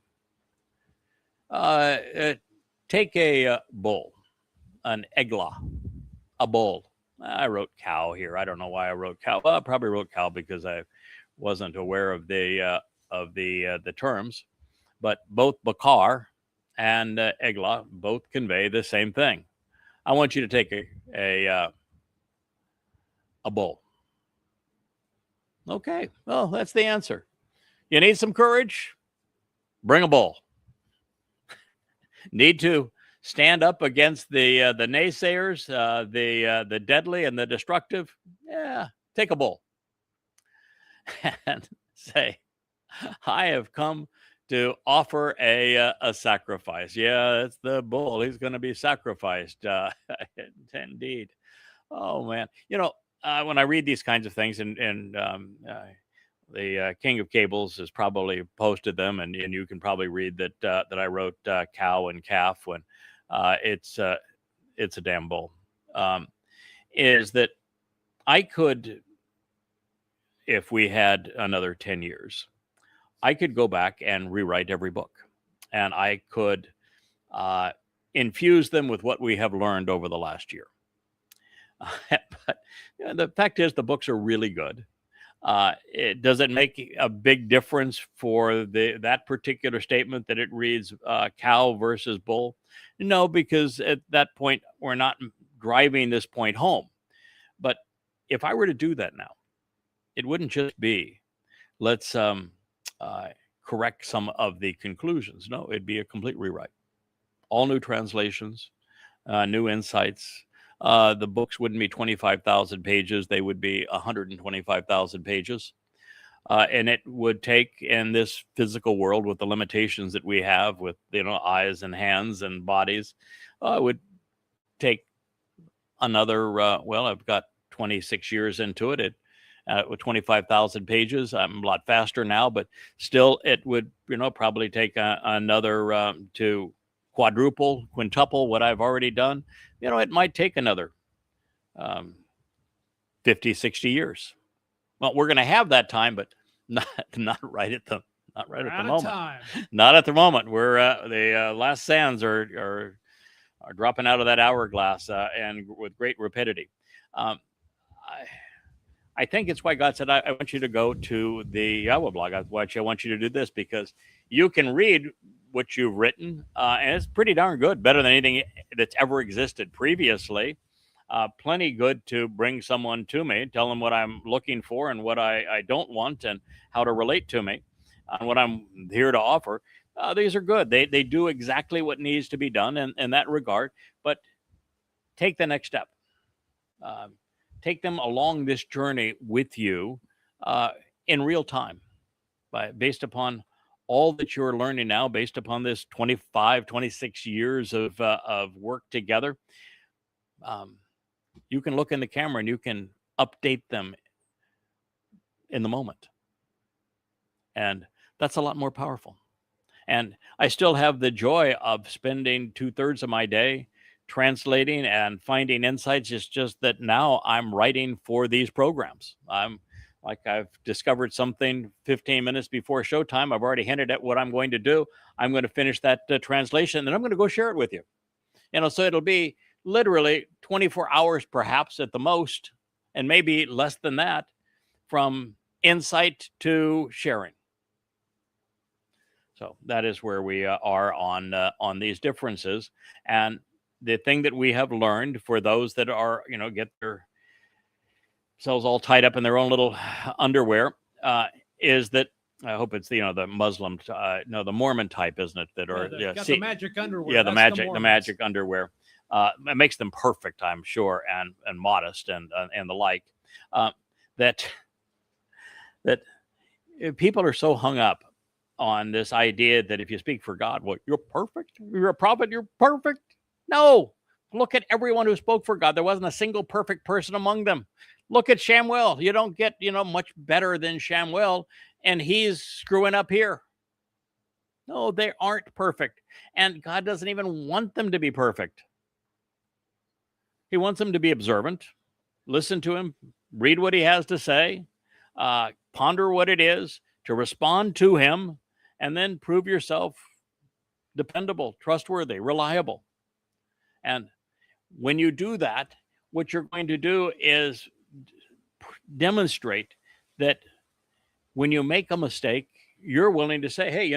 Take a bull, an eglah, a bull. I wrote cow here. I don't know why I wrote cow. Well, I probably wrote cow because I wasn't aware of the terms. But both bakar and eglah both convey the same thing. I want you to take a bull. Okay, well, that's the answer. You need some courage? Bring a bull. Need to stand up against the naysayers, the deadly and the destructive? Yeah, take a bull. And say, I have come to offer a sacrifice. Yeah, it's the bull. He's going to be sacrificed. Indeed. Oh, man. When I read these kinds of things, and the King of Cables has probably posted them, and you can probably read that I wrote cow and calf when it's a damn bull. Is that I could, if we had another 10 years, I could go back and rewrite every book, and I could infuse them with what we have learned over the last year. But the fact is, the books are really good. Does it make a big difference for that particular statement that it reads cow versus bull? No, because at that point, we're not driving this point home. But if I were to do that now, it wouldn't just be, let's correct some of the conclusions. No, it'd be a complete rewrite. All new translations, new insights. The books wouldn't be 25,000 pages. They would be 125,000 pages. And it would take, in this physical world with the limitations that we have with, eyes and hands and bodies, it would take another, I've got 26 years into it. With 25,000 pages, I'm a lot faster now, but still it would, probably take another to quadruple, quintuple what I've already done. It might take another 50, 60 years. Well, we're going to have that time, but not right at the moment. Time. Not at the moment. We're the last sands are dropping out of that hourglass and with great rapidity. I think it's why God said, I want you to go to the Yahowah blog. I want you to do this, because you can read what you've written, and it's pretty darn good, better than anything that's ever existed previously. Plenty good to bring someone to me, tell them what I'm looking for and what I don't want, and how to relate to me and what I'm here to offer. These are good. They do exactly what needs to be done in that regard, but take the next step. Take them along this journey with you in real time, based upon all that you're learning now, based upon this 25, 26 years of work together. You can look in the camera and you can update them in the moment. And that's a lot more powerful. And I still have the joy of spending 2/3 of my day translating and finding insights. It's just that now I'm writing for these programs. I've discovered something 15 minutes before showtime. I've already hinted at what I'm going to do. I'm going to finish that translation, and I'm going to go share it with you. So it'll be literally 24 hours perhaps at the most, and maybe less than that, from insight to sharing. So that is where we are on these differences. And the thing that we have learned for those that are, get themselves all tied up in their own little underwear, is that, I hope it's the Muslim, the Mormon type, isn't it? That are the magic underwear. Yeah, the magic underwear. It makes them perfect, I'm sure, and modest and the like. That people are so hung up on this idea that if you speak for God, well, you're perfect. You're a prophet. You're perfect. No, look at everyone who spoke for God. There wasn't a single perfect person among them. Look at Shamuw'el. You don't get, much better than Shamuw'el, and he's screwing up here. No, they aren't perfect. And God doesn't even want them to be perfect. He wants them to be observant, listen to him, read what he has to say, ponder what it is, to respond to him, and then prove yourself dependable, trustworthy, reliable. And when you do that, what you're going to do is demonstrate that when you make a mistake, you're willing to say, hey,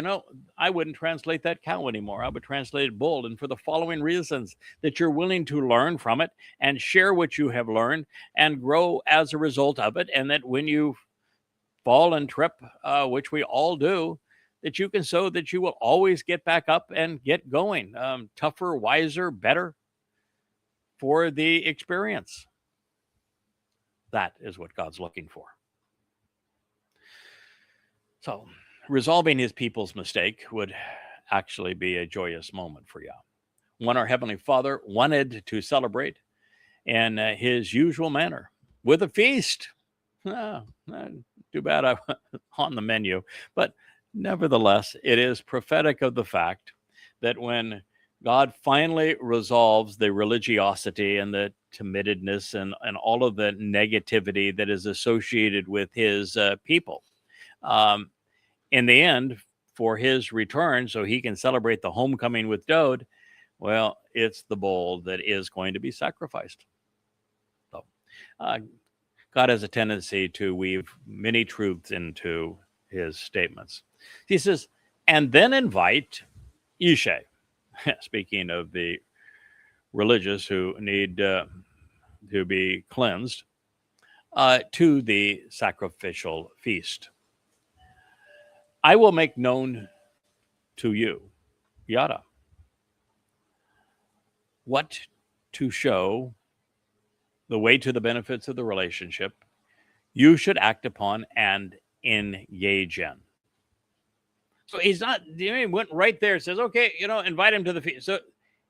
I wouldn't translate that cow anymore. I would translate it bull. And for the following reasons, that you're willing to learn from it and share what you have learned and grow as a result of it. And that when you fall and trip, which we all do, that you can so that you will always get back up and get going, tougher, wiser, better for the experience. That is what God's looking for. So resolving his people's mistake would actually be a joyous moment for Yah. One our Heavenly Father wanted to celebrate in his usual manner with a feast. Too bad I'm on the menu. But nevertheless, it is prophetic of the fact that when God finally resolves the religiosity and the timidness and all of the negativity that is associated with his people, in the end, for his return, so he can celebrate the homecoming with Dowd, well, it's the bull that is going to be sacrificed. So God has a tendency to weave many truths into his statements. He says, and then invite Yishay, speaking of the religious who need to be cleansed, to the sacrificial feast. I will make known to you, yada, what to show the way to the benefits of the relationship you should act upon and engage in. So he's not, he went right there, says, okay, invite him to the feast. So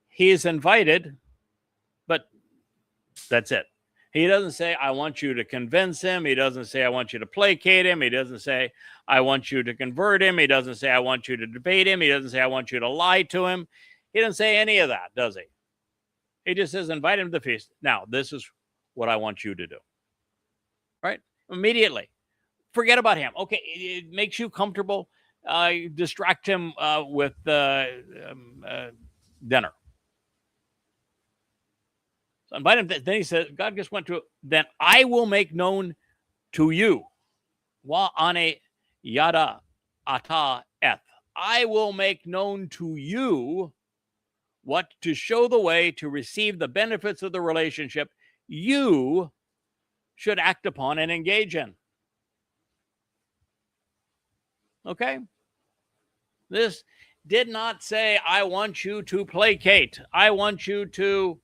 he's invited, but that's it. He doesn't say, I want you to convince him. He doesn't say, I want you to placate him. He doesn't say, I want you to convert him. He doesn't say, I want you to debate him. He doesn't say, I want you to lie to him. He doesn't say any of that, does he? He just says, invite him to the feast. Now, this is what I want you to do. Right? Immediately. Forget about him. Okay, it makes you comfortable. Distract him with dinner. So invite him. Then he says, God just went to, then I will make known to you. Wa ane yada ata eth. I will make known to you what to show the way to receive the benefits of the relationship you should act upon and engage in. Okay? This did not say, I want you to placate. I want you to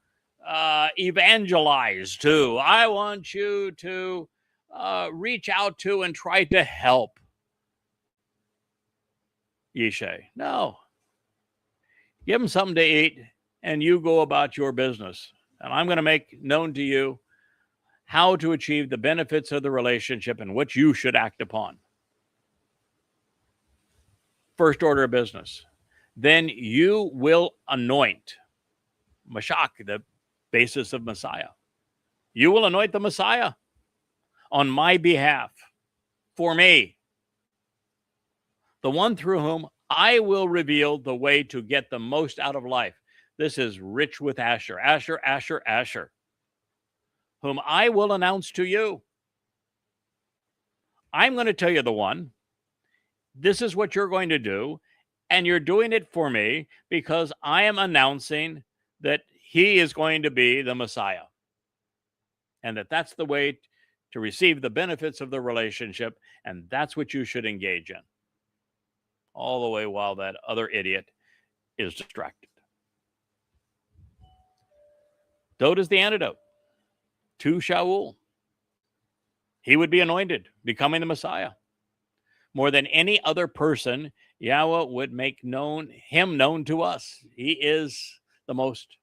evangelize to. I want you to reach out to and try to help Yishay. No. Give him something to eat and you go about your business. And I'm going to make known to you how to achieve the benefits of the relationship and what you should act upon. First order of business. Then you will anoint Mashyach, the basis of Messiah. You will anoint the Messiah on my behalf, for me, the one through whom I will reveal the way to get the most out of life. This is rich with Asher, Asher, Asher, Asher, whom I will announce to you. I'm going to tell you the one. This is what you're going to do, and you're doing it for me because I am announcing that he is going to be the Messiah, and that's the way to receive the benefits of the relationship, and that's what you should engage in. All the way while that other idiot is distracted. Dowd is the antidote to Sha'uwl. He would be anointed, becoming the Messiah. More than any other person, Yahweh would make him known to us. He is the most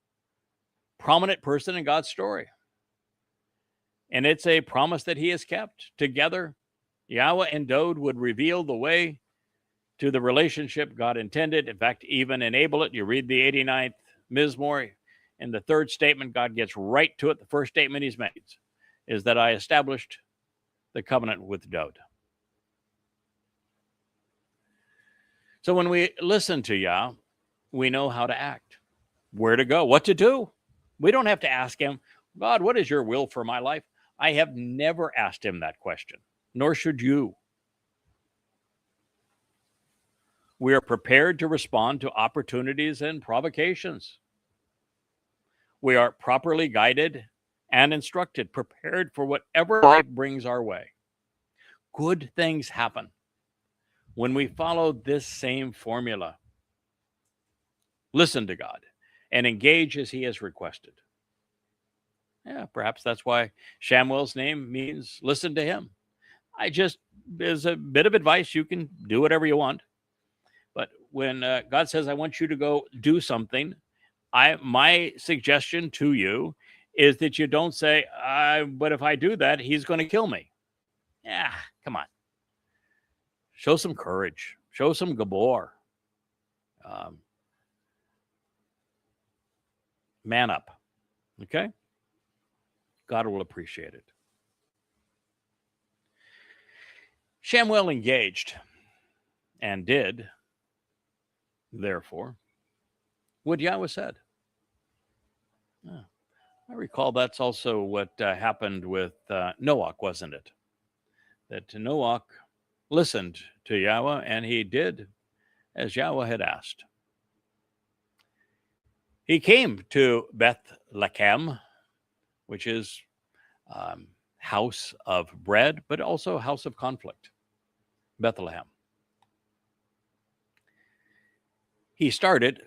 prominent person in God's story. And it's a promise that he has kept. Together, Yahweh and Dowd would reveal the way to the relationship God intended. In fact, even enable it. You read the 89th Mizmor. In the third statement, God gets right to it. The first statement he's made is that I established the covenant with Dowd. So when we listen to Yah, we know how to act, where to go, what to do. We don't have to ask him, God, what is your will for my life? I have never asked him that question, nor should you. We are prepared to respond to opportunities and provocations. We are properly guided and instructed, prepared for whatever life brings our way. Good things happen when we follow this same formula. Listen to God and engage as he has requested. Yeah, perhaps that's why Shamuw'el's name means listen to him. As a bit of advice, you can do whatever you want. But when God says, I want you to go do something, my suggestion to you is that you don't say, but if I do that, he's going to kill me. Yeah, come on. Show some courage. Show some gabor. Man up. Okay? God will appreciate it. Shamuw'el engaged and did, therefore, what Yahweh said. I recall that's also what happened with Noach, wasn't it? That Noach listened to Yahweh and he did as Yahweh had asked. He came to Bethlehem, which is house of bread, but also house of conflict. Bethlehem. He started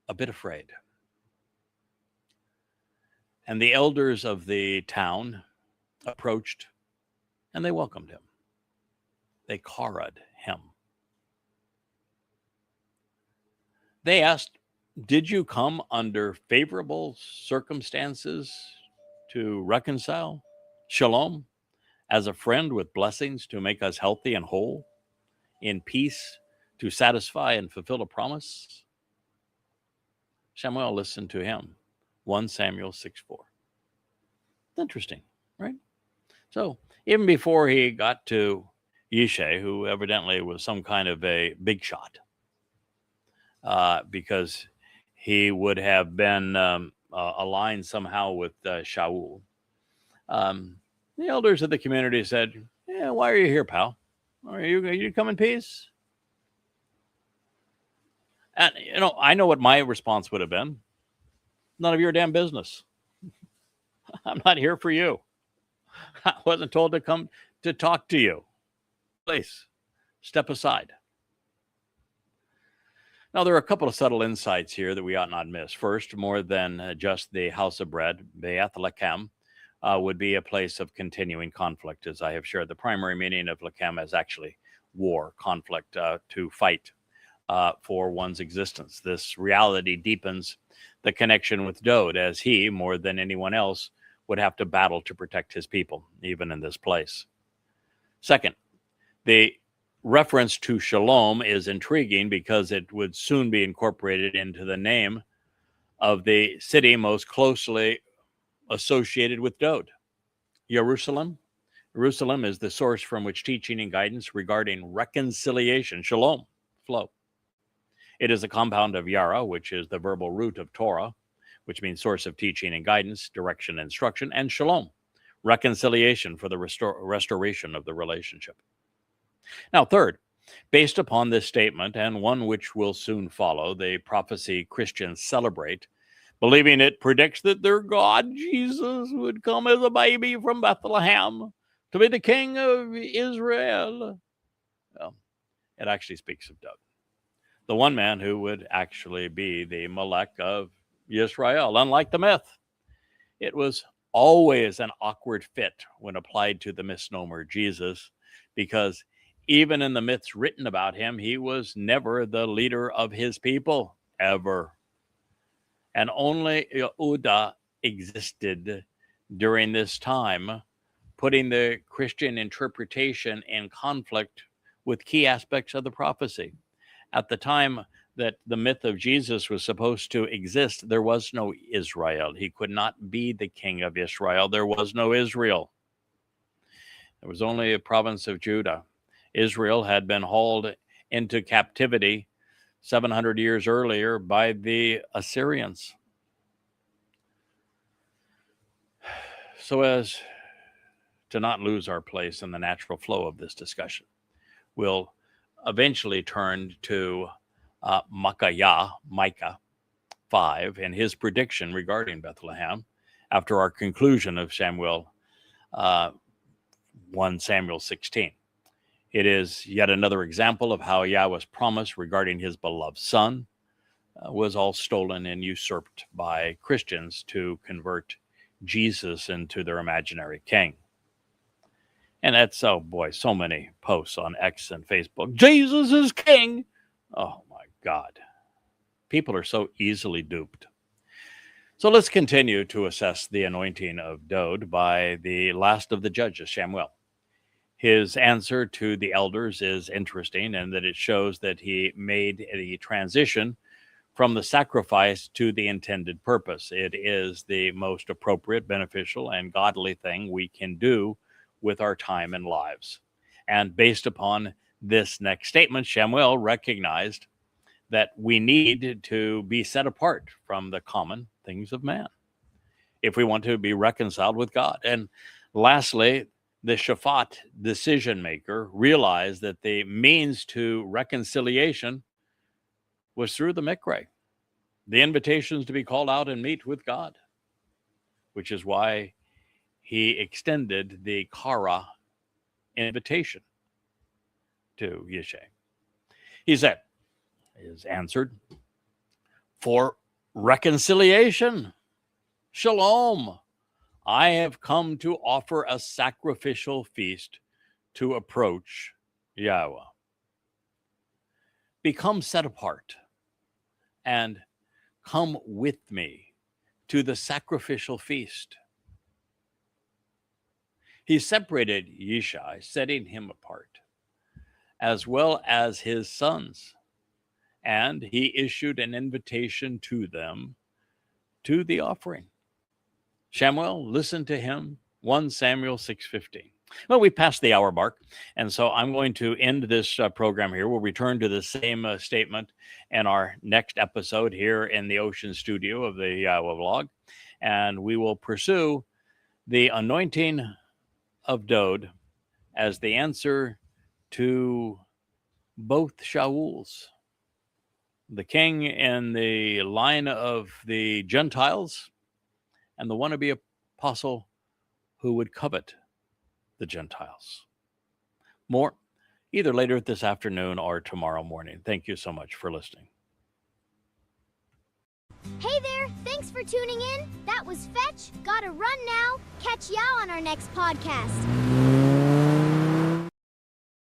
a bit afraid. And the elders of the town approached and they welcomed him. They kara'd him. They asked, "Did you come under favorable circumstances to reconcile? Shalom, as a friend with blessings to make us healthy and whole, in peace to satisfy and fulfill a promise?" Shamuw'el listened to him. 1 Samuel 6:4. Interesting, right? So even before he got to Yishay, who evidently was some kind of a big shot, because he would have been aligned somehow with Sha'uwl. The elders of the community said, "Yeah, why are you here, pal? Are you come in peace?" And I know what my response would have been. None of your damn business. I'm not here for you. I wasn't told to come to talk to you. Please, step aside. Now, there are a couple of subtle insights here that we ought not miss. First, more than just the House of Bread Bethlehem would be a place of continuing conflict, as I have shared. The primary meaning of Lechem is actually war, conflict, to fight for one's existence. This reality deepens the connection with Dowd, as he, more than anyone else, would have to battle to protect his people, even in this place. Second, the reference to Shalom is intriguing because it would soon be incorporated into the name of the city most closely associated with Dowd, Jerusalem. Jerusalem is the source from which teaching and guidance regarding reconciliation, Shalom, flow. It is a compound of Yara, which is the verbal root of Towrah, which means source of teaching and guidance, direction, instruction, and Shalom, reconciliation for the restoration of the relationship. Now, third, based upon this statement, and one which will soon follow, the prophecy Christians celebrate, believing it predicts that their God, Jesus, would come as a baby from Bethlehem to be the king of Israel. Well, it actually speaks of Dowd, the one man who would actually be the Melech of Yisrael, unlike the myth. It was always an awkward fit when applied to the misnomer Jesus, because even in the myths written about him, he was never the leader of his people, ever. And only Yehuda existed during this time, putting the Christian interpretation in conflict with key aspects of the prophecy. At the time that the myth of Jesus was supposed to exist, there was no Israel. He could not be the king of Israel. There was no Israel. There was only a province of Judah. Israel had been hauled into captivity 700 years earlier by the Assyrians. So as to not lose our place in the natural flow of this discussion, we'll eventually turn to Micah 5 and his prediction regarding Bethlehem after our conclusion of Shamuw'el 1 Samuel 16. It is yet another example of how Yahweh's promise regarding his beloved son was all stolen and usurped by Christians to convert Jesus into their imaginary king. And that's, oh boy, so many posts on X and Facebook. Jesus is king. Oh my God. People are so easily duped. So let's continue to assess the anointing of Dowd by the last of the judges, Shamuw'el. His answer to the elders is interesting in that it shows that he made a transition from the sacrifice to the intended purpose. It is the most appropriate, beneficial, and godly thing we can do with our time and lives. And based upon this next statement, Shamuw'el recognized that we need to be set apart from the common things of man. if we want to be reconciled with God. And lastly, the Shaphat decision maker realized that the means to reconciliation was through the mikveh, the invitations to be called out and meet with God, which is why he extended the Kara invitation to Yishay. He said, is answered, for reconciliation, shalom, I have come to offer a sacrificial feast to approach Yahowah. Become set apart and come with me to the sacrificial feast. He separated Yishai, setting him apart, as well as his sons, and he issued an invitation to them to the offering. Shamuw'el listened to him, 1 Samuel 6:15. Well, we passed the hour mark, and so I'm going to end this program here. We'll return to the same statement in our next episode here in the Ocean Studio of the Yahowah blog, and we will pursue the anointing of Dowd as the answer to both Sha'uls, the king in the line of the Gentiles and the wannabe apostle who would covet the Gentiles. More either later this afternoon or tomorrow morning. Thank you so much for listening. Hey there, thanks for tuning in. That was Fetch. Gotta run now. Catch y'all on our next podcast.